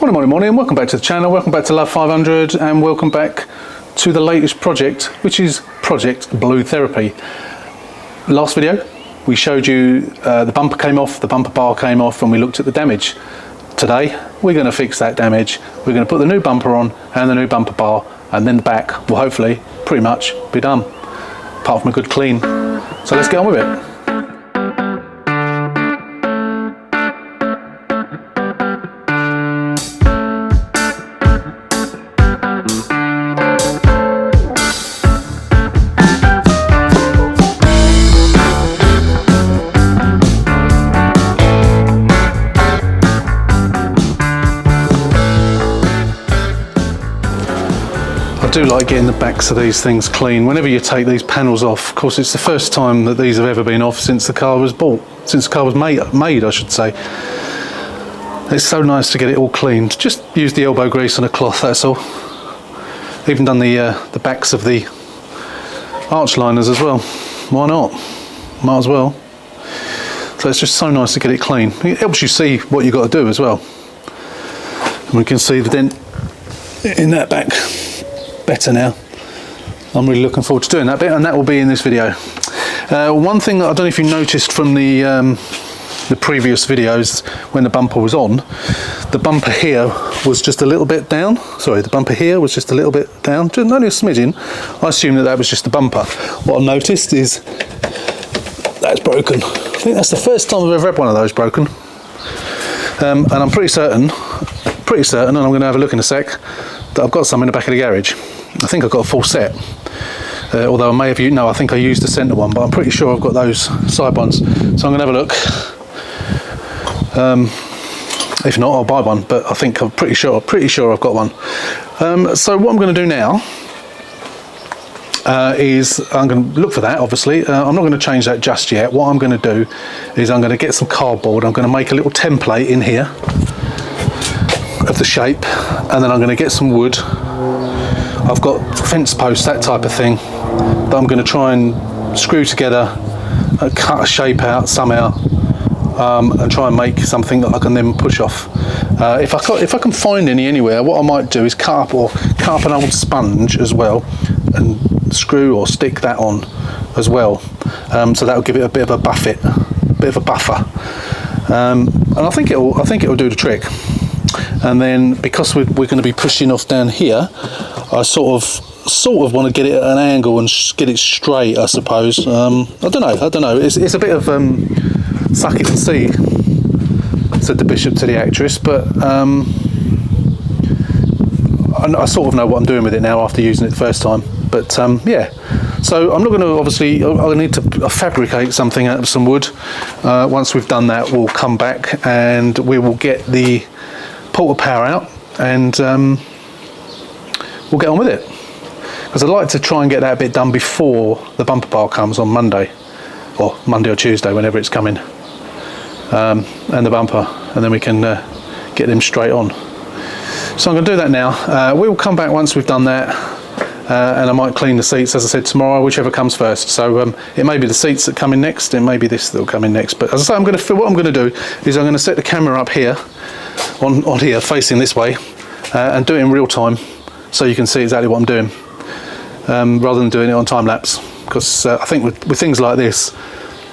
Morning, and welcome back to the channel, welcome back to Love 500, and welcome back to the latest project, which is Project Blue Therapy. Last video, we showed you the bumper came off, the bumper bar came off, and we looked at the damage. Today, we're going to fix that damage. We're going to put the new bumper on and the new bumper bar, and then the back will hopefully pretty much be done, apart from a good clean. So let's get on with it. I do like getting the backs of these things clean. Whenever you take these panels off, of course it's the first time that these have ever been off since the car was bought, since the car was made I should say. It's so nice to get it all cleaned. Just use the elbow grease and a cloth, that's all. Even done the backs of the arch liners as well. Why not? Might as well. So it's just so nice to get it clean. It helps you see what you've got to do as well. And we can see the dent in that back better now. I'm really looking forward to doing that bit, and that will be in this video. One thing that I don't know if you noticed from the previous videos when the bumper was on, the bumper here was just a little bit down. Sorry, the bumper here was just a little bit down, just only a smidgen. I assume that was just the bumper. What I noticed is that's broken. I think that's the first time I've ever had one of those broken. And I'm pretty certain, and I'm going to have a look in a sec, that I've got some in the back of the garage. I think I've got a full set, although I may have I think I used the centre one, but I'm pretty sure I've got those side ones, so I'm going to have a look. If not, I'll buy one, but I think I'm pretty sure I've got one. So what I'm going to do now is I'm going to look for that, obviously. I'm not going to change that just yet. What I'm going to do is I'm going to get some cardboard. I'm going to make a little template in here of the shape, and then I'm going to get some wood. I've got fence posts, that type of thing, that I'm going to try and screw together, cut a shape out somehow, and try and make something that I can then push off. If I can find any anywhere, what I might do is cut up an old sponge as well, and screw or stick that on as well. So that will give it a bit of a buffer. And I think it'll do the trick. And then because we're going to be pushing off down here, I sort of want to get it at an angle and get it straight, I suppose. I don't know. It's a bit of suck it and see, said the bishop to the actress, but I sort of know what I'm doing with it now after using it the first time. But yeah, so I'm not going to, obviously, I need to fabricate something out of some wood. Once we've done that, we'll come back and we will get the Porta Power out, and we'll get on with it, because I'd like to try and get that bit done before the bumper bar comes on Monday or Tuesday, whenever it's coming, and the bumper, and then we can get them straight on. So I'm going to do that now. We will come back once we've done that, and I might clean the seats, as I said, tomorrow, whichever comes first. So it may be the seats that come in next, it may be this that will come in next, but as I say, what I'm going to do is I'm going to set the camera up here on here, facing this way, and do it in real time, so you can see exactly what I'm doing, rather than doing it on time lapse. Because I think with things like this,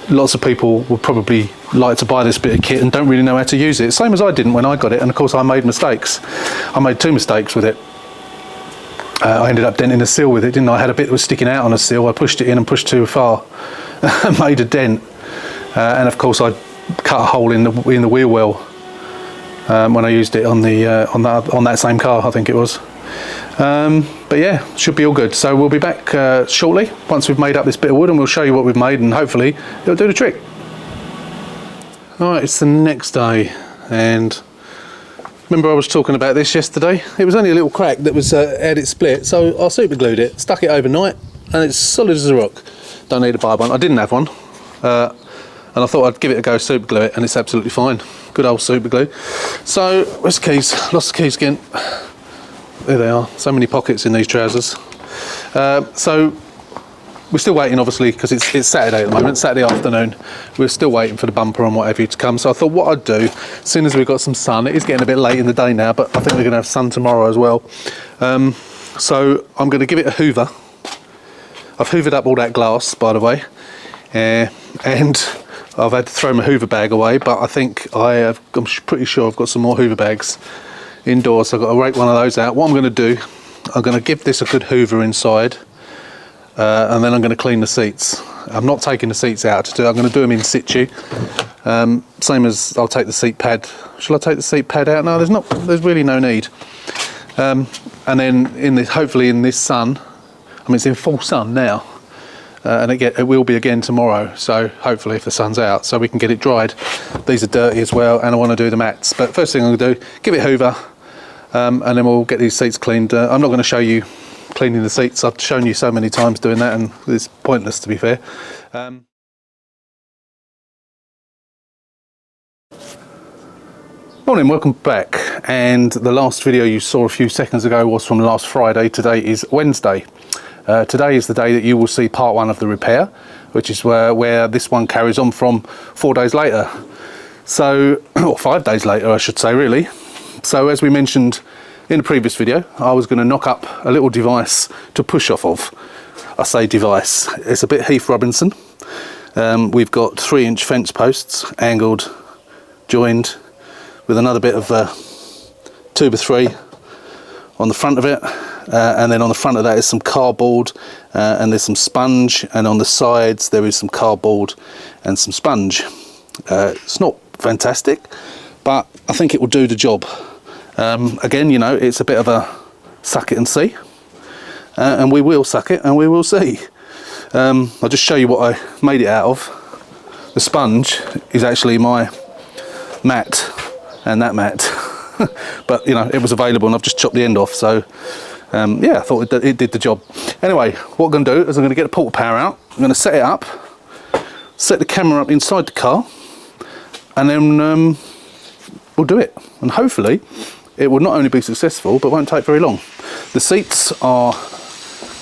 lots of people will probably like to buy this bit of kit and don't really know how to use it. Same as I didn't when I got it, and of course I made mistakes. I made 2 mistakes with it. I ended up denting a seal with it, didn't I? I had a bit that was sticking out on a seal. I pushed it in and pushed too far, and made a dent. And of course I cut a hole in the wheel well. When I used it on that same car, I think it was. But yeah, should be all good. So we'll be back shortly once we've made up this bit of wood, and we'll show you what we've made, and hopefully it'll do the trick. Alright, it's the next day, and remember I was talking about this yesterday? It was only a little crack that was had it split, so I super glued it, stuck it overnight, and it's solid as a rock. Don't need to buy one. I didn't have one, and I thought I'd give it a go, super glue it, and it's absolutely fine. Good old super glue. So where's the keys? Lost the keys again. There they are. So many pockets in these trousers. So we're still waiting, obviously, because it's Saturday at the moment, Saturday afternoon. We're still waiting for the bumper and what have you to come. So I thought what I'd do, as soon as we've got some sun, it is getting a bit late in the day now, but I think we're going to have sun tomorrow as well. So I'm going to give it a hoover. I've hoovered up all that glass, by the way, and I've had to throw my hoover bag away, but I think I'm pretty sure I've got some more hoover bags indoors, so I've got to rake one of those out. What I'm going to do, I'm going to give this a good hoover inside, and then I'm going to clean the seats. I'm not taking the seats out to do it. I'm going to do them in situ, same as I'll take the seat pad. Shall I take the seat pad out? No, there's really no need. And then hopefully in this sun, I mean it's in full sun now, and it will be again tomorrow, so hopefully if the sun's out, so we can get it dried. These are dirty as well, and I want to do the mats, but first thing I'm going to do, give it a hoover, and then we'll get these seats cleaned. I'm not going to show you cleaning the seats. I've shown you so many times doing that, and it's pointless, to be fair. Morning, welcome back. And the last video you saw a few seconds ago was from last Friday. Today is Wednesday. Today is the day that you will see part 1 of the repair, which is where this one carries on from 4 days later. So, or 5 days later, I should say, really. So as we mentioned in the previous video, I was going to knock up a little device to push off of. I say device, it's a bit Heath Robinson. We've got 3-inch fence posts, angled, joined, with another bit of 2x3 on the front of it, and then on the front of that is some cardboard, and there's some sponge, and on the sides there is some cardboard and some sponge. It's not fantastic, but I think it will do the job. Again, you know, it's a bit of a suck it and see, and we will suck it and we will see. I'll just show you what I made it out of. The sponge is actually my mat, and that mat, but you know, it was available and I've just chopped the end off, so yeah, I thought it did the job. Anyway, what I'm going to do is I'm going to get the Porta Power out, I'm going to set it up, set the camera up inside the car, and then we'll do it, and hopefully it will not only be successful but won't take very long. The seats are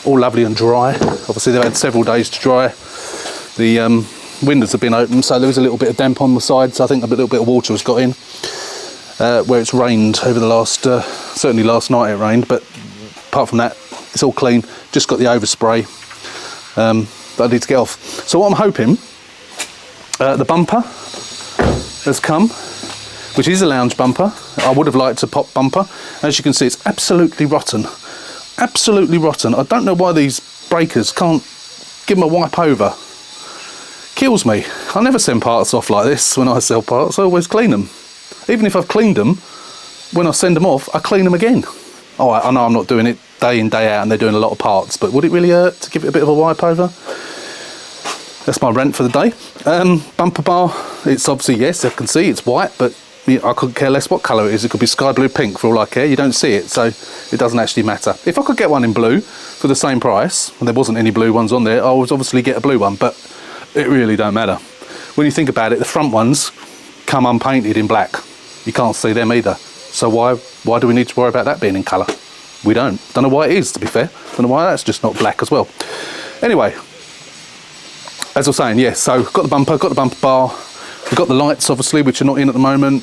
all lovely and dry. Obviously they've had several days to dry. The windows have been open, so there was a little bit of damp on the sides. I think a little bit of water has got in where it's rained over the last, certainly last night it rained, but apart from that it's all clean. Just got the overspray that I need to get off. So what I'm hoping, the bumper has come, which is a lounge bumper. I would have liked a pop bumper. As you can see, it's absolutely rotten. Absolutely rotten. I don't know why these breakers can't give them a wipe over. Kills me. I never send parts off like this when I sell parts. I always clean them. Even if I've cleaned them, when I send them off, I clean them again. Oh, I know I'm not doing it day in, day out, and they're doing a lot of parts, but would it really hurt to give it a bit of a wipe over? That's my rant for the day. Bumper bar, it's obviously, yes, I can see it's white, but I couldn't care less what colour it is. It could be sky blue, pink, for all I care. You don't see it, so it doesn't actually matter. If I could get one in blue for the same price, and there wasn't any blue ones on there, I would obviously get a blue one, but it really don't matter. When you think about it, the front ones come unpainted in black. You can't see them either. So why do we need to worry about that being in colour? We don't. Don't know why it is, to be fair. Don't know why that's just not black as well. Anyway, as I was saying, yes, so got the bumper bar, we've got the lights obviously, which are not in at the moment.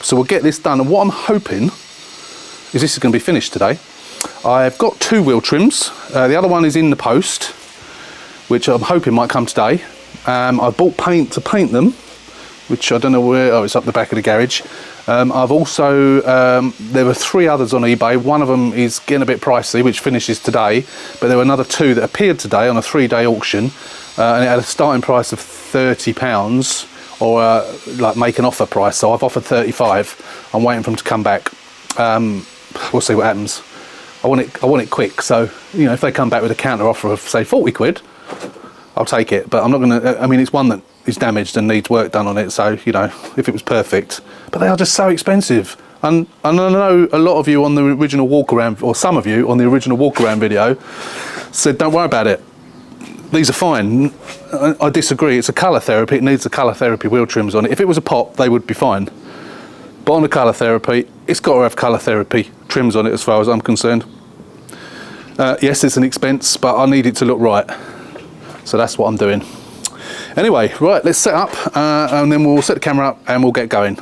So we'll get this done, and what I'm hoping is this is going to be finished today. I've got 2 wheel trims. The other one is in the post, which I'm hoping might come today. I bought paint to paint them, which I don't know where. Oh, it's up the back of the garage. I've also, there were 3 others on eBay. One of them is getting a bit pricey, which finishes today, but there were another 2 that appeared today on a 3-day auction, and it had a starting price of £30, or like make an offer price. So I've offered 35. I'm waiting for them to come back. We'll see what happens. I want it quick, so you know, if they come back with a counter offer of say 40 quid, I'll take it. But I'm not gonna, I mean, it's one that is damaged and needs work done on it, so you know, if it was perfect. But they are just so expensive, and I know a lot of you on the original walk around, or some of you on the original walk around video, said don't worry about it, these are fine. I disagree. It's a colour therapy. It needs the colour therapy wheel trims on it. If it was a pop, they would be fine, but on the colour therapy, it's got to have colour therapy trims on it as far as I'm concerned. Yes, it's an expense, but I need it to look right. So that's what I'm doing. Anyway, right, let's set up and then we'll set the camera up and we'll get going.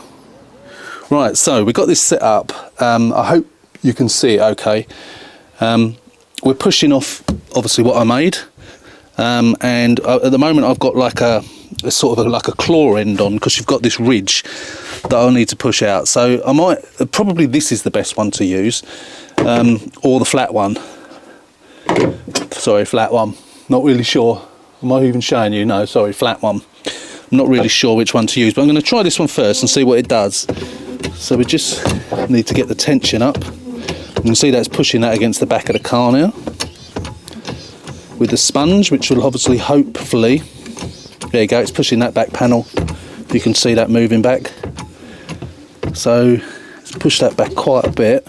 Right, so we've got this set up. I hope you can see it okay. We're pushing off obviously what I made, and at the moment I've got like a sort of like a claw end on, because you've got this ridge that I'll need to push out. So I might, probably this is the best one to use, or the flat one. Sorry, flat one. Not really sure. Am I even showing you? No, sorry, flat one. I'm not really sure which one to use, but I'm going to try this one first and see what it does. So we just need to get the tension up. You can see that's pushing that against the back of the car now with the sponge, which will obviously, hopefully, there you go, it's pushing that back panel. You can see that moving back. So let's push that back quite a bit.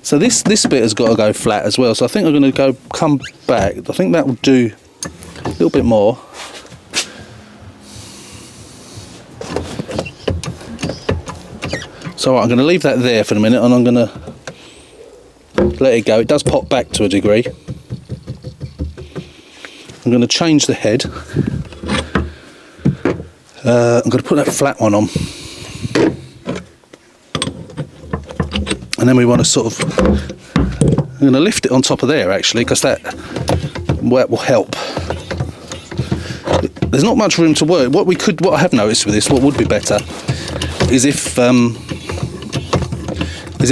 So this bit has got to go flat as well. So I think I'm going to come back. I think that will do a little bit more. So I'm going to leave that there for a minute, and I'm going to let it go. It does pop back to a degree. I'm going to change the head. I'm going to put that flat one on. And then we want to sort of, I'm going to lift it on top of there actually, because that will help. There's not much room to work. What I have noticed with this, what would be better, is if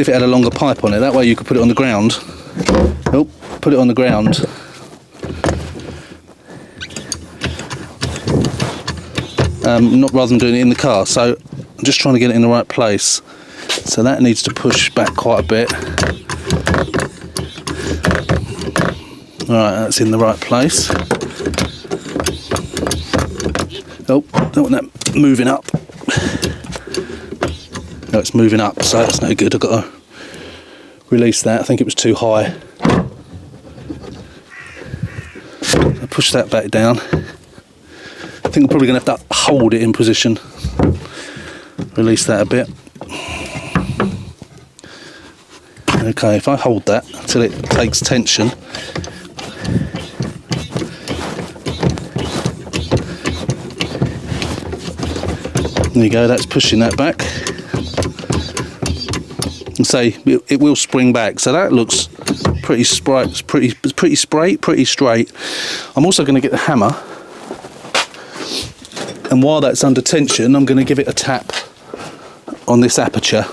it had a longer pipe on it. That way you could put it on the ground. Oh, put it on the ground. Not rather than doing it in the car. So I'm just trying to get it in the right place. So that needs to push back quite a bit. Alright, that's in the right place. Oh, don't want that moving up. No, it's moving up, so that's no good. I've got to release that. I think it was too high. So push that back down. I think I'm probably going to have to hold it in position. Release that a bit. Okay, if I hold that until it takes tension. There you go, that's pushing that back. And say it will spring back, so that looks pretty straight. I'm also going to get the hammer, and while that's under tension, I'm going to give it a tap on this aperture.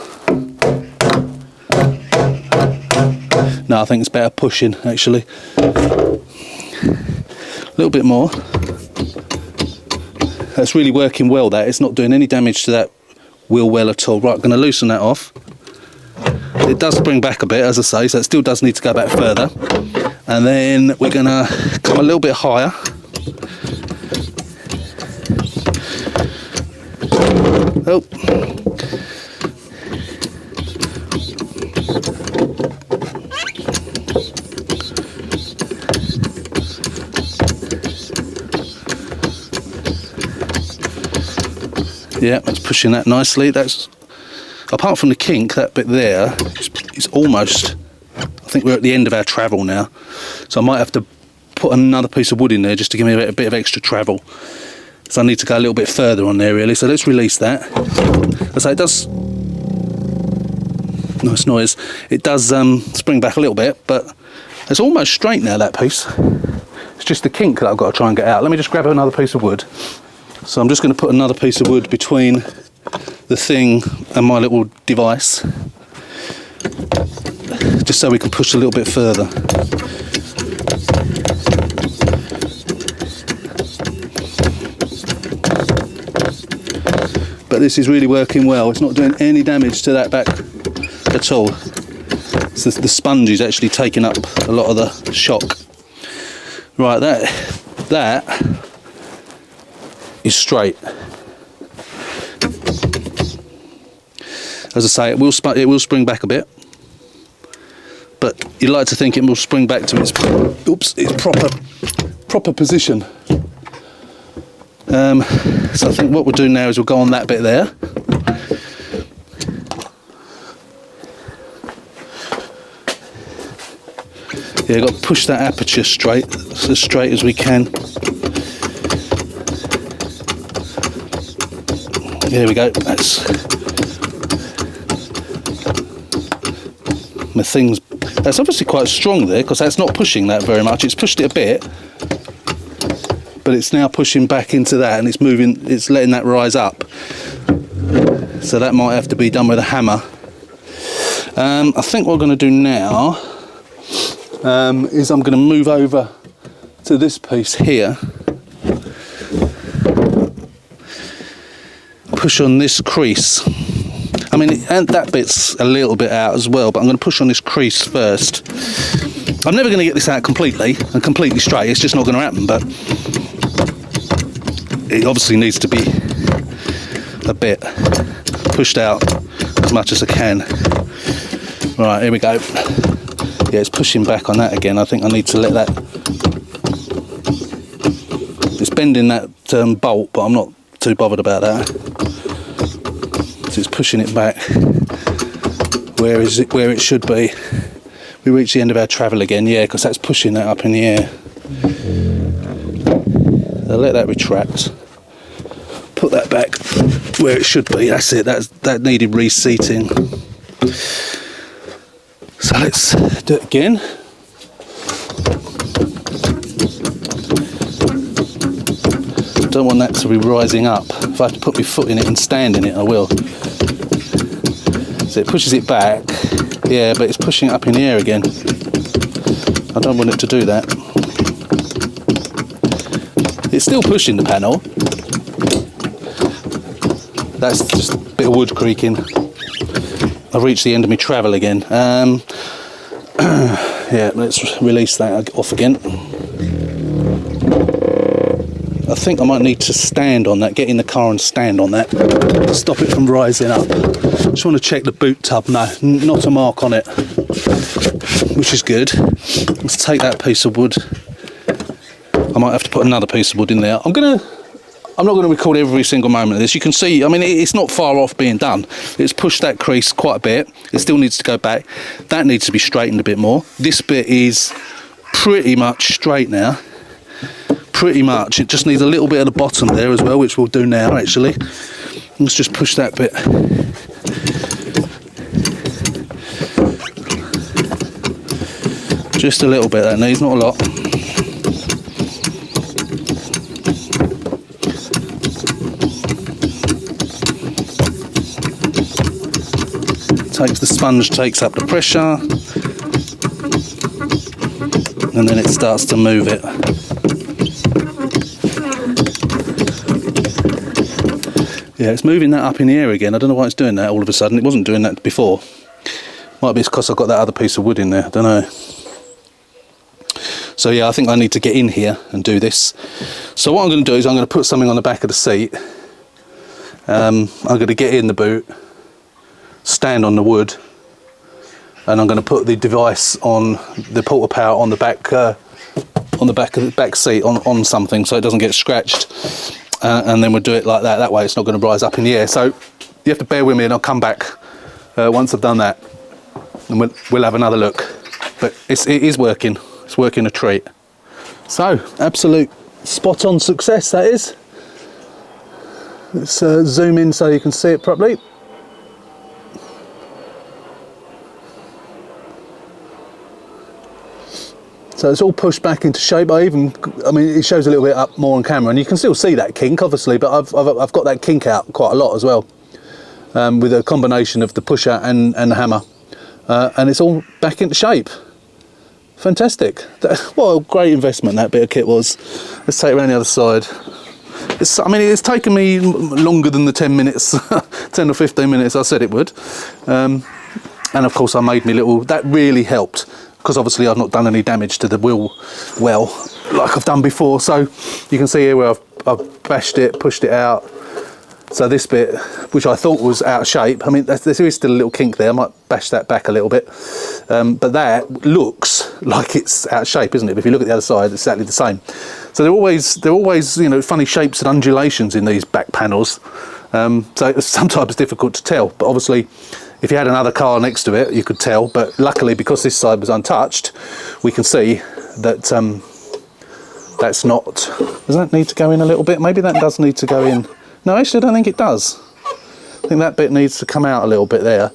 No, I think it's better pushing actually. A little bit more. That's really working well. That it's not doing any damage to that wheel well at all. Right, I'm going to loosen that off. It does spring back a bit, as I say, so it still does need to go back further. And then we're going to come a little bit higher. Oh. Yeah, that's pushing that nicely. That's, apart from the kink, that bit there is almost, I think we're at the end of our travel now. So I might have to put another piece of wood in there just to give me a bit of extra travel. So I need to go a little bit further on there really. So let's release that. As I say, it does, nice noise. It does spring back a little bit, but it's almost straight now, that piece. It's just the kink that I've got to try and get out. Let me just grab another piece of wood. So I'm just going to put another piece of wood between the thing and my little device, just so we can push a little bit further. But this is really working well. It's not doing any damage to that back at all. So the sponge is actually taking up a lot of the shock. Right, that is straight. As I say, it will spring back a bit, but you'd like to think it will spring back to its proper position. So I think what we'll do now is we'll go on that bit there. Yeah, got to push that aperture straight, as straight as we can. There we go. That's my thing's. That's obviously quite strong there, because that's not pushing that very much. It's pushed it a bit, but it's now pushing back into that, and it's moving. It's letting that rise up. So that might have to be done with a hammer. I think what I'm going to do now is I'm going to move over to this piece here. Push on this crease. I mean, and that bit's a little bit out as well, but I'm going to push on this crease first. I'm never going to get this out completely and completely straight. It's just not going to happen, but it obviously needs to be a bit pushed out as much as I can. Right, here we go. Yeah, it's pushing back on that again. I think I need to let that. It's bending that bolt, but I'm not too bothered about that. So it's pushing it back. Where is it? Where it should be. We reach the end of our travel again. Yeah, because that's pushing that up in the air. I'll let that retract. Put that back where it should be. That's it. That needed reseating. So let's do it again. Don't want that to be rising up. If I have to put my foot in it and stand in it, I will. So it pushes it back. Yeah, but it's pushing it up in the air again. I don't want it to do that. It's still pushing the panel. That's just a bit of wood creaking. I've reached the end of my travel again. Yeah, let's release that off again. I think I might need to stand on that, get in the car and stand on that, stop it from rising up. Just want to check the boot tub. No, not a mark on it, which is good. Let's take that piece of wood. I might have to put another piece of wood in there. I'm not going to record every single moment of this. You can see, I mean, it's not far off being done. It's pushed that crease quite a bit. It still needs to go back. That needs to be straightened a bit more. This bit is pretty much straight now. Pretty much. It just needs a little bit at the bottom there as well, which we'll do now, actually. Let's just push that bit. Just a little bit that needs, not a lot. The sponge takes up the pressure, and then it starts to move it. Yeah, it's moving that up in the air again. I don't know why it's doing that all of a sudden. It wasn't doing that before. Might be because I've got that other piece of wood in there. I don't know. So yeah, I think I need to get in here and do this. So what I'm going to do is I'm going to put something on the back of the seat. I'm going to get in the boot, stand on the wood, and I'm going to put the device on the Porta Power on the back of the back seat on something so it doesn't get scratched, and then we'll do it like that. That way it's not going to rise up in the air. So you have to bear with me, and I'll come back once I've done that, and we'll have another look. But it is working. It's working a treat. So absolute spot on success, that is. Let's zoom in so you can see it properly. So it's all pushed back into shape. I mean, it shows a little bit up more on camera, and you can still see that kink, obviously, but I've got that kink out quite a lot as well, with a combination of the pusher and the hammer, and it's all back into shape. Fantastic. What a great investment that bit of kit was. Let's take it around the other side. It's taken me longer than the 10 minutes, 10 or 15 minutes I said it would, and of course I made me little. That really helped, because obviously I've not done any damage to the wheel well like I've done before. So you can see here where I've bashed it, pushed it out. So this bit, which I thought was out of shape, I mean, there is still a little kink there. I might bash that back a little bit, but that looks like it's out of shape, isn't it? But if you look at the other side, it's exactly the same. So they're always, you know, funny shapes and undulations in these back panels. So it's sometimes difficult to tell, but obviously If you had another car next to it, you could tell, but luckily because this side was untouched, we can see that that's not, does that need to go in a little bit? Maybe that does need to go in. No, actually I don't think it does. I think that bit needs to come out a little bit there,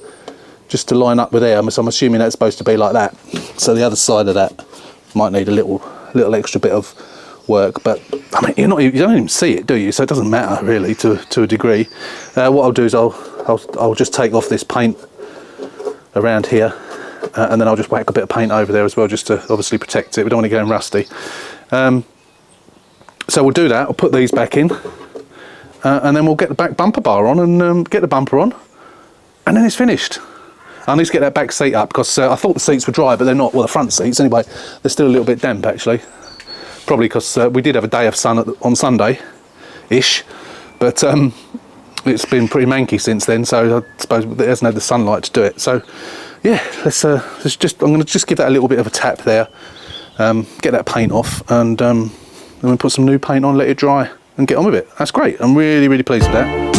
just to line up with there. So I'm assuming that's supposed to be like that. So the other side of that might need a little extra bit of work, but I mean, you don't even see it, do you? So it doesn't matter really to a degree. What I'll do is I'll just take off this paint around here, and then I'll just whack a bit of paint over there as well, just to obviously protect it. We don't want it getting rusty. So we'll do that. I'll put these back in, and then we'll get the back bumper bar on and get the bumper on, and then it's finished. I need to get that back seat up because I thought the seats were dry, but they're not. Well, the front seats anyway, they're still a little bit damp actually. Probably because we did have a day of sun on Sunday-ish, but it's been pretty manky since then, so I suppose it hasn't had the sunlight to do it. So yeah, I'm going to just give that a little bit of a tap there, get that paint off, and then we'll put some new paint on, let it dry, and get on with it. That's great. I'm really, really pleased with that.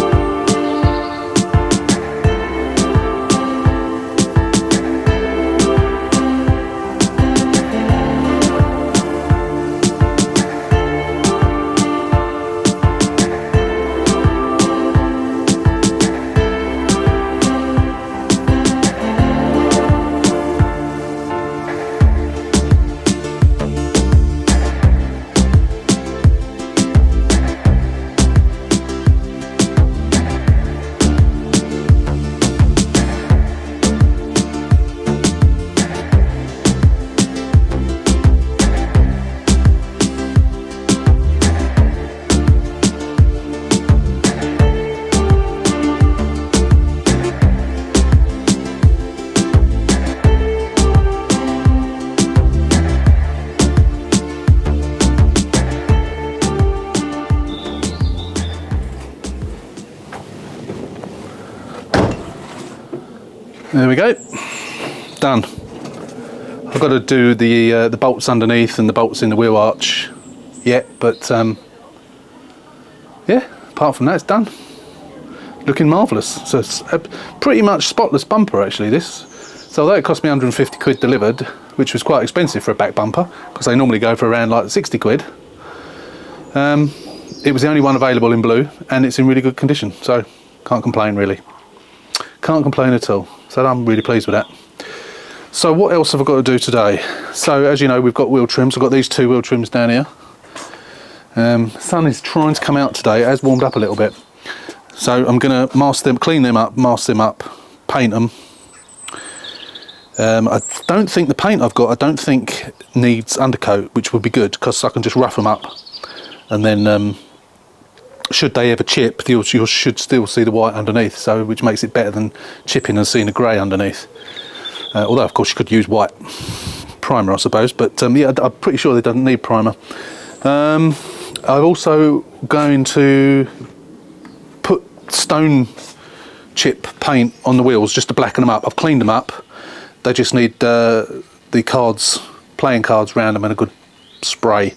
There we go, done. I've got to do the bolts underneath and the bolts in the wheel arch yet, but yeah, apart from that, it's done. Looking marvellous. So it's a pretty much spotless bumper actually, this. So although it cost me 150 quid delivered, which was quite expensive for a back bumper, because they normally go for around like 60 quid, it was the only one available in blue, and it's in really good condition, so can't complain really. Can't complain at all. So I'm really pleased with that. So what else have I got to do today? So as you know, we've got wheel trims. I've got these two wheel trims down here. The sun is trying to come out today. It has warmed up a little bit. So I'm going to mask them, clean them up, mask them up, paint them. I don't think the paint I've got, I don't think needs undercoat, which would be good because I can just rough them up. And then should they ever chip, you should still see the white underneath, so which makes it better than chipping and seeing the grey underneath. Although of course you could use white primer, I suppose, but yeah, I'm pretty sure they don't need primer. I'm also going to put stone chip paint on the wheels just to blacken them up. I've cleaned them up. They just need the cards, playing cards around them and a good spray.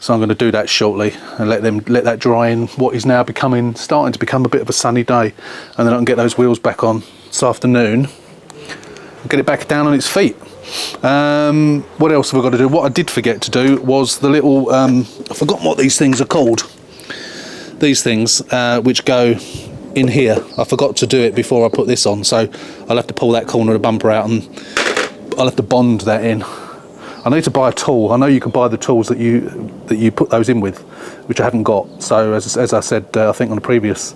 So I'm going to do that shortly and let that dry in what is now starting to become a bit of a sunny day, and then I can get those wheels back on this afternoon and get it back down on its feet. What else have I got to do? What I did forget to do was the little I've forgotten what these things are called. These things which go in here. I forgot to do it before I put this on, so I'll have to pull that corner of the bumper out and I'll have to bond that in. I need to buy a tool. I know you can buy the tools that you put those in with, which I haven't got. So as I said, I think on the previous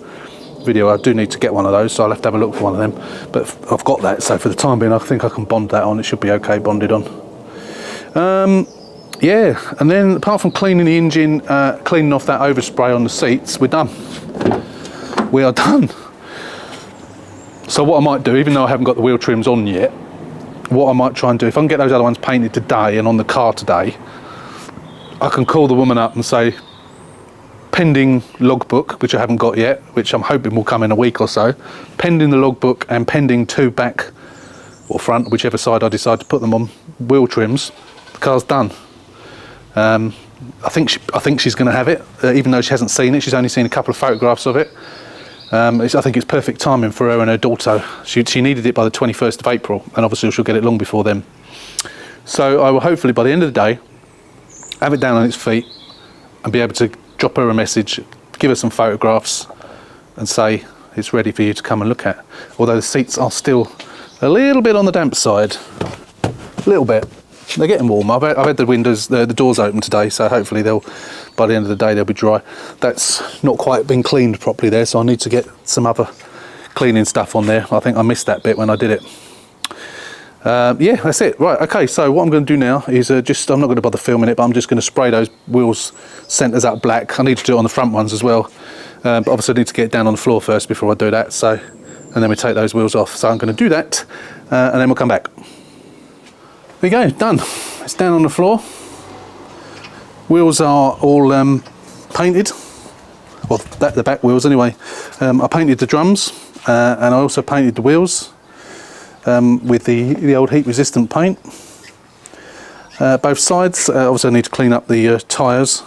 video, I do need to get one of those, so I'll have to have a look for one of them. But I've got that, so for the time being, I think I can bond that on. It should be okay bonded on. Yeah, and then apart from cleaning the engine, cleaning off that overspray on the seats, we're done. We are done. So what I might do, even though I haven't got the wheel trims on yet, what I might try and do, if I can get those other ones painted today and on the car today, I can call the woman up and say, pending logbook, which I haven't got yet, which I'm hoping will come in a week or so, pending the logbook and pending 2 back or front, whichever side I decide to put them on, wheel trims, the car's done. I think she's going to have it, even though she hasn't seen it. She's only seen a couple of photographs of it. I think it's perfect timing for her and her daughter. She needed it by the 21st of April, and obviously she'll get it long before then. So I will hopefully by the end of the day have it down on its feet and be able to drop her a message, give her some photographs and say it's ready for you to come and look at. Although the seats are still a little bit on the damp side, a little bit. They're getting warm. I've had the windows, the doors open today, so hopefully they'll, by the end of the day, they'll be dry. That's not quite been cleaned properly there, so I need to get some other cleaning stuff on there. I think I missed that bit when I did it. Yeah, that's it. Right, okay, so what I'm going to do now is I'm not going to bother filming it, but I'm just going to spray those wheels centres up black. I need to do it on the front ones as well, but obviously I need to get it down on the floor first before I do that, so, and then we take those wheels off. So I'm going to do that, and then we'll come back. There you go, done. It's down on the floor. Wheels are all painted. Well, the back wheels anyway. I painted the drums, and I also painted the wheels with the old heat resistant paint. Both sides. Obviously I need to clean up the tyres.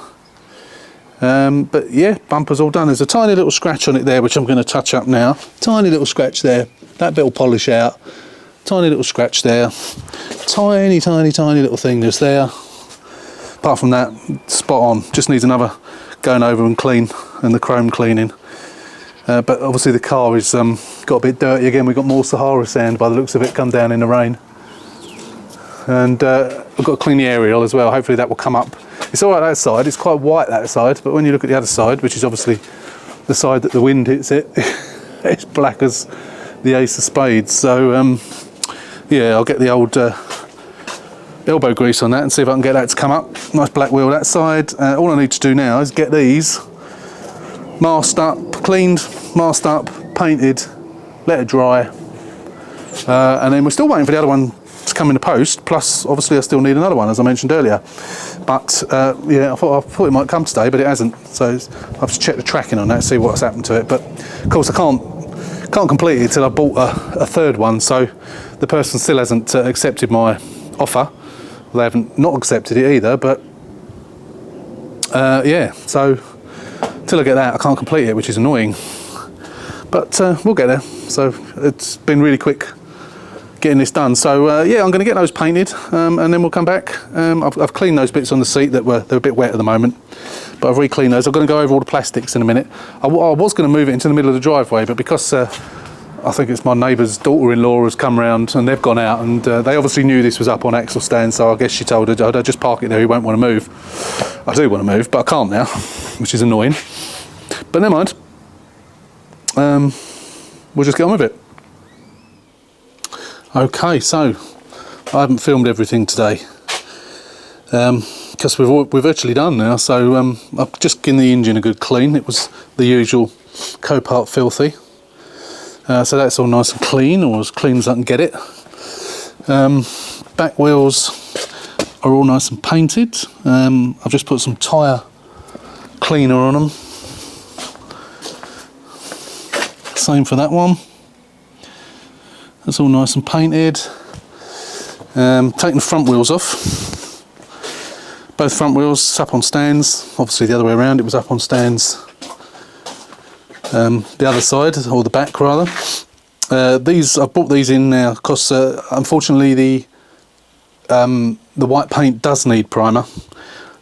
But yeah, bumper's all done. There's a tiny little scratch on it there, which I'm going to touch up now. Tiny little scratch there. That bit will polish out. Tiny little scratch there. Tiny little thing just there. Apart from that, spot on. Just needs another going over and clean, and the chrome cleaning. But obviously the car has got a bit dirty again. We've got more Sahara sand by the looks of it come down in the rain. And we've got to clean the aerial as well. Hopefully that will come up. It's all right that side. It's quite white that side. But when you look at the other side, which is obviously the side that the wind hits it, it's black as the ace of spades. So yeah, I'll get the old elbow grease on that and see if I can get that to come up. Nice black wheel that side. All I need to do now is get these masked up, cleaned, masked up, painted, let it dry, and then we're still waiting for the other one to come in the post. Plus obviously I still need another one, as I mentioned earlier, but yeah, I thought it might come today, but it hasn't, so I have to check the tracking on that, see what's happened to it. But of course I can't complete it till I bought a third one, so the person still hasn't accepted my offer. They haven't not accepted it either, but yeah, so till I get that I can't complete it, which is annoying, but we'll get there. So it's been really quick getting this done. So yeah, I'm going to get those painted, and then we'll come back. I've cleaned those bits on the seat they're a bit wet at the moment, but I've re-cleaned those. I'm going to go over all the plastics in a minute. I was going to move it into the middle of the driveway, but because I think it's my neighbour's daughter-in-law has come round and they've gone out, and they obviously knew this was up on axle stand, so I guess she told her, "I'll just park it there, you won't want to move." I do want to move, but I can't now, which is annoying. But never mind. We'll just get on with it. Okay, so I haven't filmed everything today because we're virtually done now. So I've just given the engine a good clean. It was the usual Copart filthy. So that's all nice and clean, or as clean as I can get it. Back wheels are all nice and painted. I've just put some tyre cleaner on them. Same for that one. That's all nice and painted. Taking the front wheels off. Both front wheels up on stands. Obviously the other way around, it was up on stands. The other side, or the back rather. I've brought these in now because unfortunately the white paint does need primer.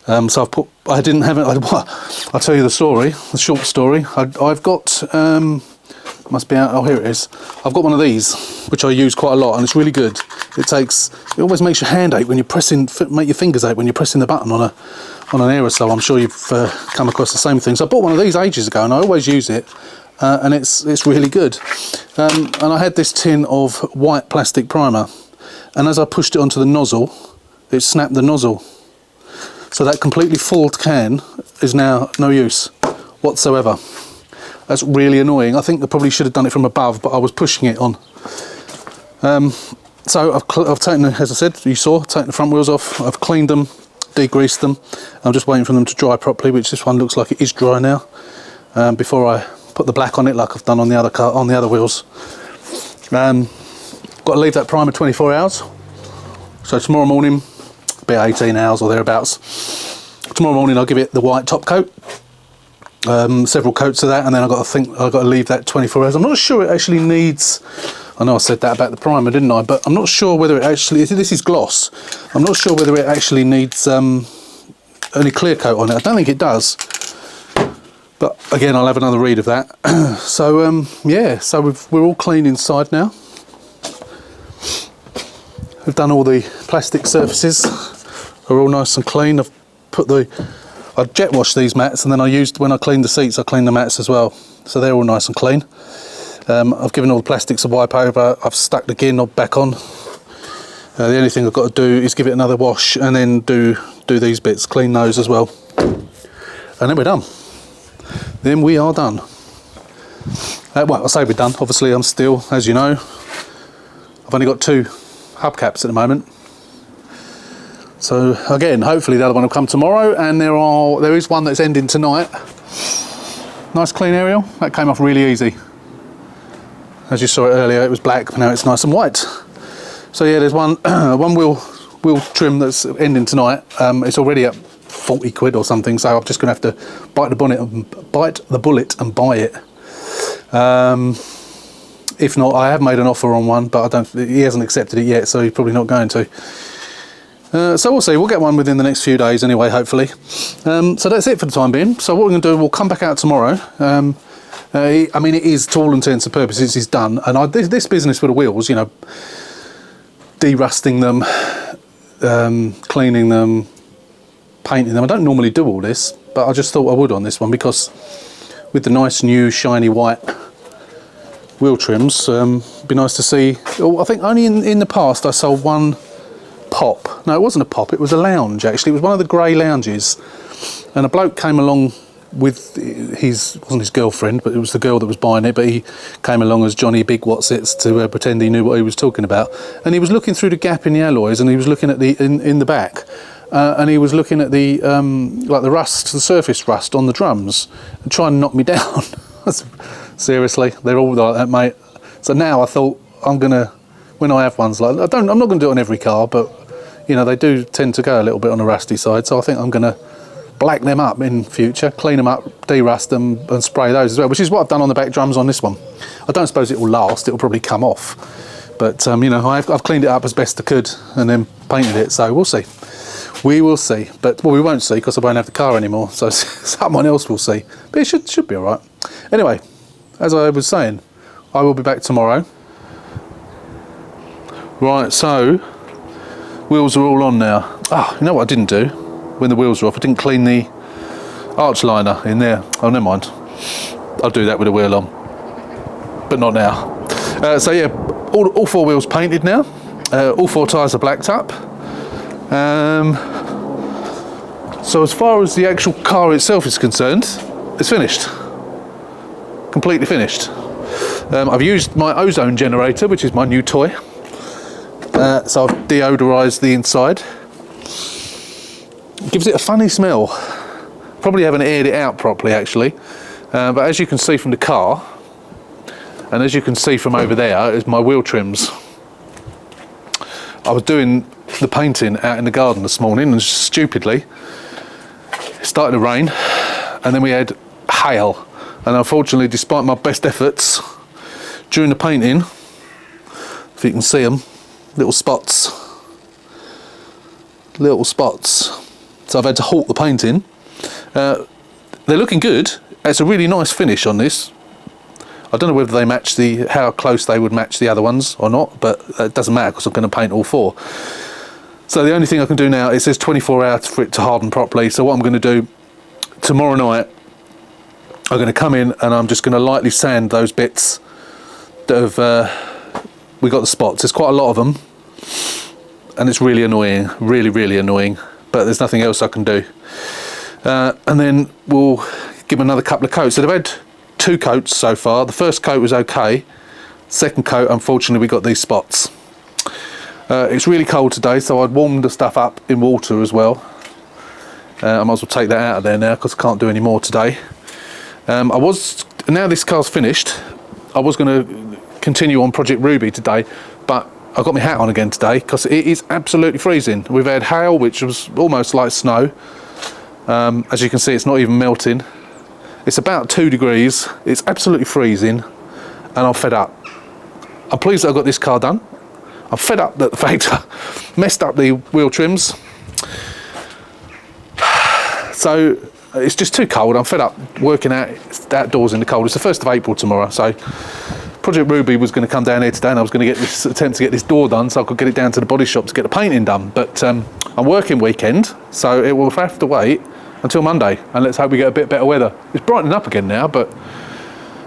So I didn't have it. I'll tell you the story, the short story. I've got must be out. Oh, here it is. I've got one of these which I use quite a lot, and it's really good. It always makes your hand ache when you're pressing, make your fingers ache when you're pressing the button on an aerosol. I'm sure you've come across the same thing. So I bought one of these ages ago, and I always use it, and it's really good. And I had this tin of white plastic primer, and as I pushed it onto the nozzle, it snapped the nozzle. So that completely full can is now no use whatsoever. That's really annoying. I think I probably should have done it from above, but I was pushing it on. So I've taken, as I said, you saw, taken the front wheels off. I've cleaned them, degreased them. I'm just waiting for them to dry properly, which this one looks like it is dry now. Before I put the black on it, like I've done on the other car, on the other wheels. Got to leave that primer 24 hours. So tomorrow morning, about 18 hours or thereabouts. Tomorrow morning I'll give it the white top coat. several coats of that, and then I've got to leave that 24 hours. I'm not sure it actually needs, I know I said that about the primer, didn't I? But I'm not sure whether it actually, this is gloss, I'm not sure whether it actually needs any clear coat on it. I don't think it does, but again, I'll have another read of that. So yeah, so we're all clean inside now. We've done all the plastic surfaces, are all nice and clean. I jet washed these mats, and then when I cleaned the seats, I cleaned the mats as well. So they're all nice and clean. I've given all the plastics a wipe over. I've stuck the gear knob back on. The only thing I've got to do is give it another wash, and then do these bits, clean those as well. And then we're done. Then we are done. Well, I say we're done. Obviously, I'm still, as you know, I've only got 2 hubcaps at the moment. So again, hopefully the other one will come tomorrow, and there is one that's ending tonight. Nice clean aerial, that came off really easy. As you saw it earlier, it was black, but now it's nice and white. So yeah, there's one wheel trim that's ending tonight. It's already at 40 quid or something, so I'm just going to have to bite the bullet and buy it. If not, I have made an offer on one, but he hasn't accepted it yet, so he's probably not going to. So we'll see, we'll get one within the next few days anyway, hopefully. So that's it for the time being. So what we're going to do, we'll come back out tomorrow. I mean, it is, to all intents and purposes, is done. And this business with the wheels, you know, de-rusting them, cleaning them, painting them, I don't normally do all this, but I just thought I would on this one, because with the nice new shiny white wheel trims, it'd be nice to see. I think only in the past I sold one pop. No, it wasn't a pop, it was a lounge actually. It was one of the grey lounges, and a bloke came along with wasn't his girlfriend, but it was the girl that was buying it, but he came along as Johnny Big Whatsits to pretend he knew what he was talking about, and he was looking through the gap in the alloys, and he was looking at in the back, and he was looking at the like the rust, the surface rust on the drums, and trying to knock me down. Seriously, they're all like that, mate. So now I thought, when I have ones like that, I'm not going to do it on every car, but you know, they do tend to go a little bit on the rusty side, so I think I'm going to black them up in future, clean them up, de-rust them, and spray those as well, which is what I've done on the back drums on this one. I don't suppose it will last, it will probably come off, but you know, I've cleaned it up as best I could and then painted it, so we'll see. We will see, but well, we won't see because I won't have the car anymore, so someone else will see, but it should be all right. Anyway, as I was saying, I will be back tomorrow. Right, so wheels are all on now. Ah, you know what I didn't do when the wheels were off? I didn't clean the arch liner in there. Oh, never mind. I'll do that with the wheel on, but not now. So yeah, all 4 wheels painted now. All 4 tyres are blacked up. So as far as the actual car itself is concerned, it's finished. Completely finished. I've used my ozone generator, which is my new toy. So I've deodorised the inside. It gives it a funny smell. Probably haven't aired it out properly actually. But as you can see from the car, and as you can see from over there, is my wheel trims. I was doing the painting out in the garden this morning, and stupidly, it started to rain, and then we had hail. And unfortunately, despite my best efforts during the painting, if you can see them, little spots. So I've had to halt the painting. They're looking good. It's a really nice finish on this. I don't know whether they match how close they would match the other ones or not, but it doesn't matter because I'm going to paint all 4. So the only thing I can do now, it says 24 hours for it to harden properly. So what I'm going to do tomorrow night, I'm going to come in and I'm just going to lightly sand those bits that have we got the spots. There's quite a lot of them, and it's really annoying, really annoying, but there's nothing else I can do. And then we'll give them another couple of coats. So they've had 2 coats so far. The first coat was okay. Second coat, unfortunately, we got these spots. It's really cold today, so I'd warmed the stuff up in water as well. I might as well take that out of there now because I can't do any more today. Now this car's finished, I was going to continue on Project Ruby today, but I got my hat on again today because it is absolutely freezing. We've had hail, which was almost like snow. As you can see, it's not even melting, It's about 2 degrees. It's absolutely freezing, and I'm fed up. I'm pleased that I got this car done. I'm fed up that the factor messed up the wheel trims. So it's just too cold. I'm fed up working outdoors in the cold. It's the 1st of April tomorrow, so Project Ruby was going to come down here today, and I was going to attempt to get this door done so I could get it down to the body shop to get the painting done. But I'm working weekend, so it will have to wait until Monday, and let's hope we get a bit better weather. It's brightening up again now, but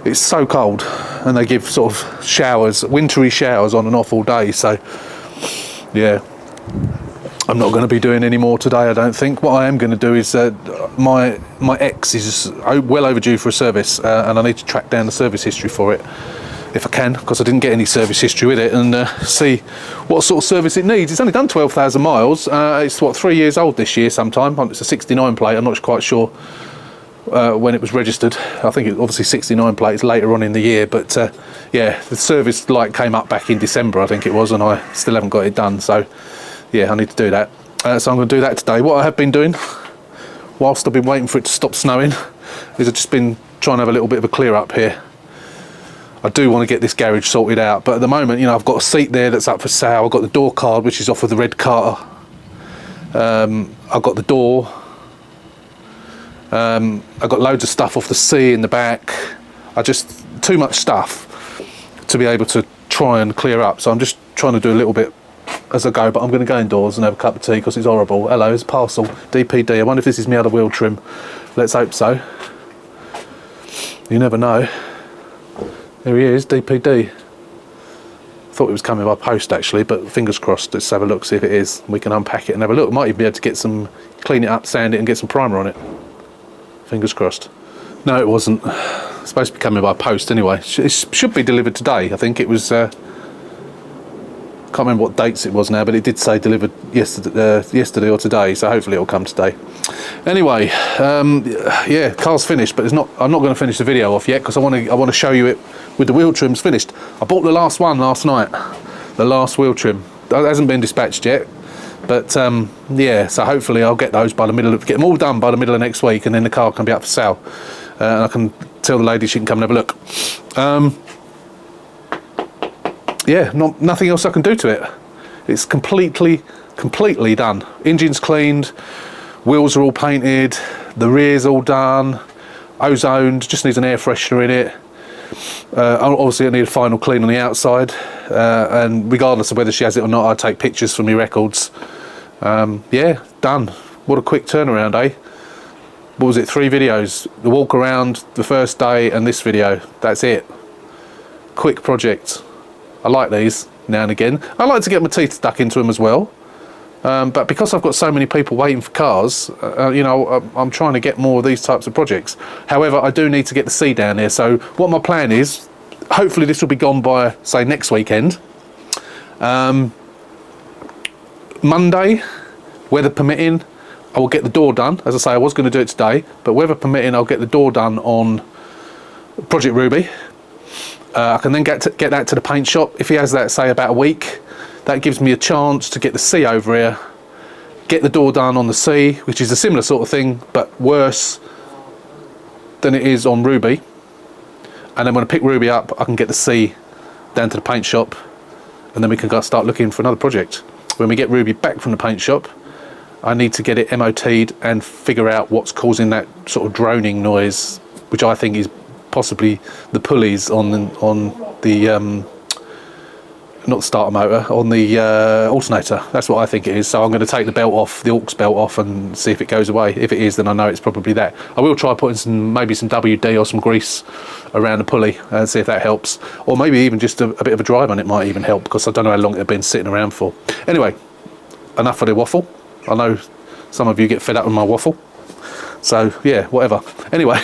it's so cold, and they give sort of showers, wintry showers on and off all day. So yeah, I'm not going to be doing any more today, I don't think. What I am going to do is my X is well overdue for a service, and I need to track down the service history for it if I can, because I didn't get any service history with it, and see what sort of service it needs. It's only done 12,000 miles. It's what, 3 years old this year sometime. It's a 69 plate. I'm not quite sure when it was registered. I think it obviously 69 plates later on in the year, but yeah, the service light came up back in December, I think it was, and I still haven't got it done. So yeah, I need to do that. So I'm going to do that today. What I have been doing whilst I've been waiting for it to stop snowing is I've just been trying to have a little bit of a clear up here. I do want to get this garage sorted out, but at the moment, you know, I've got a seat there that's up for sale. I've got the door card, which is off of the red car. I've got the door. I've got loads of stuff off the C in the back. Too much stuff to be able to try and clear up. So I'm just trying to do a little bit as I go, but I'm going to go indoors and have a cup of tea because it's horrible. Hello, it's parcel, DPD. I wonder if this is my other wheel trim. Let's hope so. You never know. There he is, DPD. Thought it was coming by post actually, but fingers crossed. Let's have a look, see if it is. We can unpack it and have a look. Might even be able to get clean it up, sand it, and get some primer on it. Fingers crossed. No, it wasn't. It's supposed to be coming by post anyway. It should be delivered today. I think it was. Can't remember what dates it was now, but it did say delivered yesterday or today. So hopefully it'll come today. Anyway, yeah, car's finished, but I'm not going to finish the video off yet because I want to show you it with the wheel trims finished. I bought the last one last night. The last wheel trim. It hasn't been dispatched yet. But yeah, so hopefully I'll get those get them all done by the middle of next week, and then the car can be up for sale. And I can tell the lady she can come and have a look. Yeah, nothing else I can do to it. It's completely done. Engine's cleaned, wheels are all painted, the rear's all done, ozoned, just needs an air freshener in it. Obviously I need a final clean on the outside, and regardless of whether she has it or not, I take pictures for my records. Yeah, done. What a quick turnaround, eh? What was it, 3 videos? The walk around, the first day, and this video. That's it. Quick project. I like these now and again. I like to get my teeth stuck into them as well. But because I've got so many people waiting for cars, you know, I'm trying to get more of these types of projects. However, I do need to get the C down there. So what my plan is, hopefully this will be gone by, say, next weekend. Monday, weather permitting, I will get the door done. As I say, I was going to do it today, but weather permitting, I'll get the door done on Project Ruby. I can then get that to the paint shop. If he has that, say, about a week, that gives me a chance to get the C over here, get the door done on the C, which is a similar sort of thing, but worse than it is on Ruby. And then when I pick Ruby up, I can get the C down to the paint shop, and then we can start looking for another project. When we get Ruby back from the paint shop, I need to get it MOT'd and figure out what's causing that sort of droning noise, which I think is possibly the pulleys on the not starter motor, on the alternator. That's what I think it is. So I'm going to take the belt off, the aux belt off, and see if it goes away. If it is, then I know it's probably that. I will try putting maybe some WD or some grease around the pulley and see if that helps, or maybe even just a bit of a drive on it might even help, because I don't know how long it's been sitting around for. Anyway, enough of the waffle. I know some of you get fed up with my waffle, so yeah, whatever. Anyway,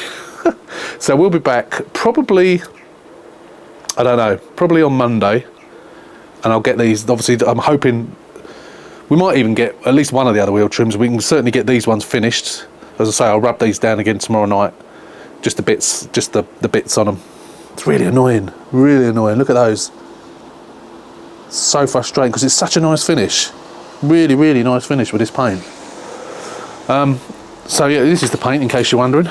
so we'll be back probably, I don't know, probably on Monday, and I'll get these. Obviously, I'm hoping we might even get at least one of the other wheel trims. We can certainly get these ones finished. As I say, I'll rub these down again tomorrow night. Just the bits, the bits on them. It's really annoying, really annoying. Look at those. So frustrating because it's such a nice finish. Really, really nice finish with this paint. So yeah, this is the paint, in case you're wondering.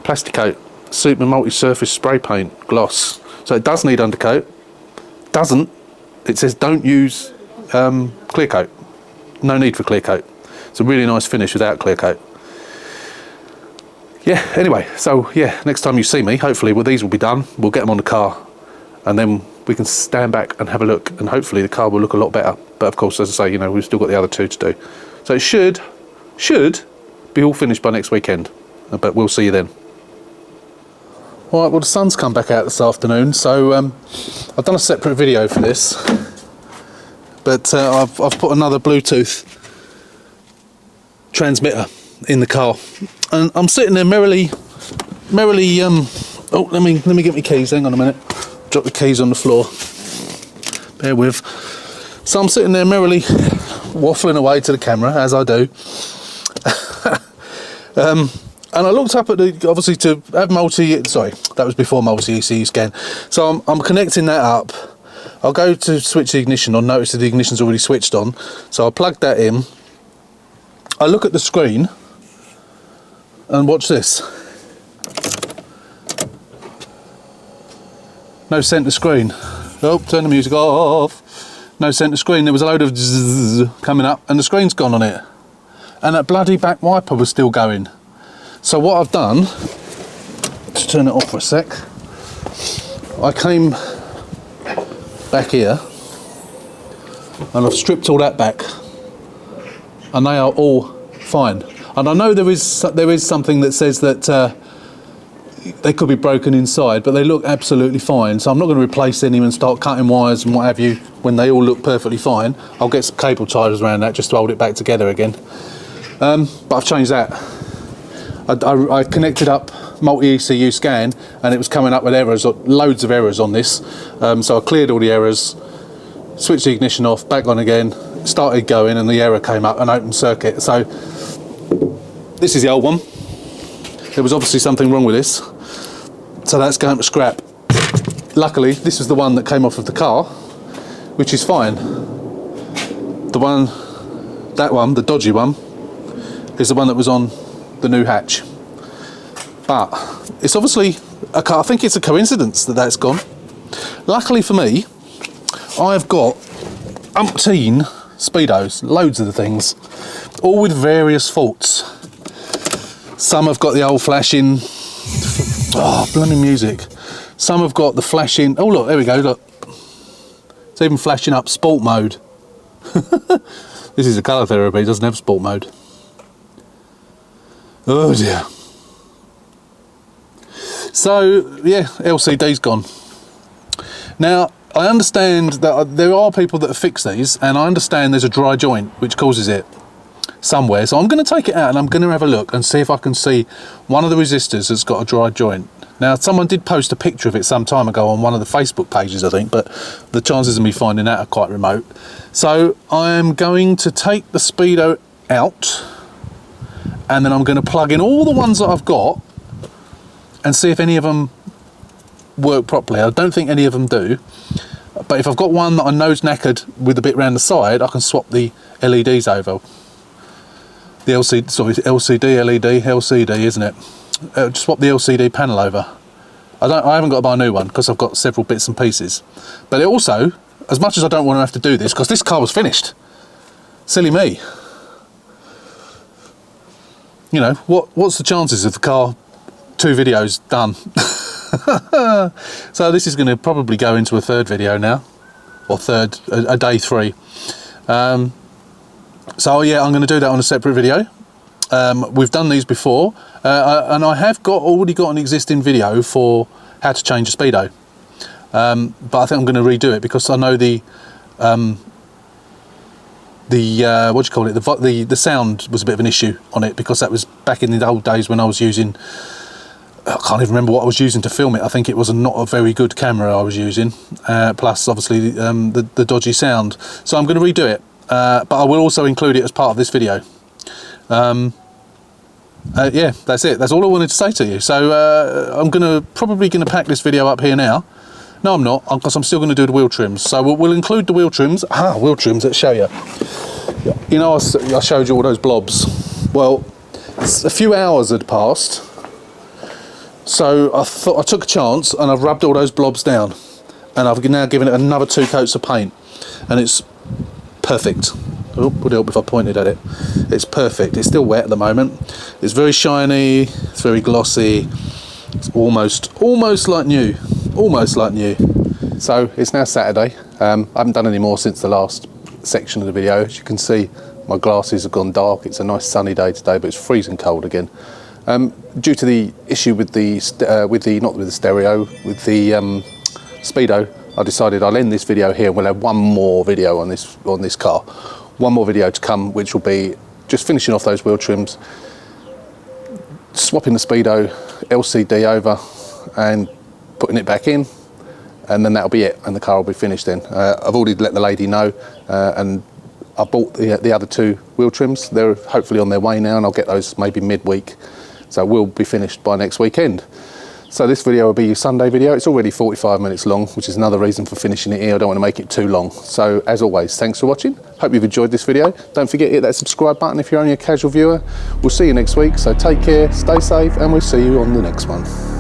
plastic coat, super multi-surface spray paint, gloss. So it does need undercoat. Doesn't. It says don't use clear coat. No need for clear coat. It's a really nice finish without clear coat. Yeah, anyway, so yeah, next time you see me, hopefully these will be done. We'll get them on the car, and then we can stand back and have a look, and hopefully the car will look a lot better. But of course, as I say, you know, we've still got the other two to do. So it should be all finished by next weekend, but we'll see you then. All right, well, the sun's come back out this afternoon, so I've done a separate video for this, but I've put another Bluetooth transmitter in the car, and I'm sitting there merrily. Oh, let me get my keys. Hang on a minute. Drop the keys on the floor. Bear with. So I'm sitting there merrily waffling away to the camera, as I do. And I looked up at the, obviously to have that was before multi-ECU scan. So I'm connecting that up. I'll go to switch the ignition on, notice that the ignition's already switched on. So I plugged that in. I look at the screen and watch this. No center screen. Oh, turn the music off. No center screen. There was a load of zzz coming up and the screen's gone on it. And that bloody back wiper was still going. So what I've done, to turn it off for a sec, I came back here and I've stripped all that back, and they are all fine. And I know there is something that says that they could be broken inside, but they look absolutely fine. So I'm not going to replace any and start cutting wires and what have you when they all look perfectly fine. I'll get some cable ties around that just to hold it back together again. But I've changed that. I connected up multi-ECU scan, and it was coming up with errors, loads of errors on this. So I cleared all the errors, switched the ignition off, back on again, started going, and the error came up, an open circuit. So this is the old one. There was obviously something wrong with this, so that's going to scrap. Luckily, this is the one that came off of the car, which is fine. That one, the dodgy one, is the one that was on the new hatch. But it's obviously a car. I think it's a coincidence that that's gone. Luckily for me, I've got umpteen speedos, loads of the things, all with various faults. Some have got the old flashing, bloody music. Some have got the flashing, oh look, there we go, look. It's even flashing up sport mode. This is a colour therapy, it doesn't have sport mode. Oh dear. So yeah, LCD's gone. Now I understand that there are people that have fixed these, and I understand there's a dry joint which causes it somewhere. So I'm going to take it out and I'm going to have a look and see if I can see one of the resistors that's got a dry joint. Now someone did post a picture of it some time ago on one of the Facebook pages, I think, but the chances of me finding that are quite remote. So I'm going to take the speedo out, and then I'm going to plug in all the ones that I've got and see if any of them work properly. I don't think any of them do, but if I've got one that I know's knackered with a bit round the side, I can swap the LEDs over. The LCD, LED, LCD, isn't it? Just swap the LCD panel over. I haven't got to buy a new one because I've got several bits and pieces. But it also, as much as I don't want to have to do this, because this car was finished. Silly me. You know, what's the chances of the car 2 videos done? So this is going to probably go into a third video now, or a day 3. So yeah, I'm going to do that on a separate video. We've done these before, and I have already got an existing video for how to change a speedo, but I think I'm going to redo it because I know the what do you call it, the sound was a bit of an issue on it, because that was back in the old days when I was using, I can't even remember what I was using to film it. I think it was not a very good camera I was using, plus obviously the dodgy sound. So I'm going to redo it, but I will also include it as part of this video. Yeah, that's it. That's all I wanted to say to you. So I'm probably going to pack this video up here now. No, I'm not, because I'm still going to do the wheel trims. So we'll include the wheel trims. Wheel trims, let's show you. You know, I showed you all those blobs. Well, a few hours had passed So I thought I took a chance and I've rubbed all those blobs down, and I've now given it another 2 coats of paint, and it's perfect. Oh, would help if I pointed at it. It's perfect. It's still wet at the moment. It's very shiny. It's very glossy. It's almost like new. Almost like new. So it's now Saturday. I haven't done any more since the last section of the video. As you can see, my glasses have gone dark. It's a nice sunny day today, but it's freezing cold again. Due to the issue with the speedo, I decided I'll end this video here. We'll have one more video on this car. One more video to come, which will be just finishing off those wheel trims, swapping the speedo LCD over and putting it back in, and then that'll be it, and the car will be finished then. I've already let the lady know, and I bought the other 2 wheel trims. They're hopefully on their way now, and I'll get those maybe midweek, so we'll be finished by next weekend. So this video will be your Sunday video. It's already 45 minutes long, which is another reason for finishing it here. I don't want to make it too long. So as always, thanks for watching. Hope you've enjoyed this video. Don't forget to hit that subscribe button if you're only a casual viewer. We'll see you next week. So take care, stay safe, and we'll see you on the next one.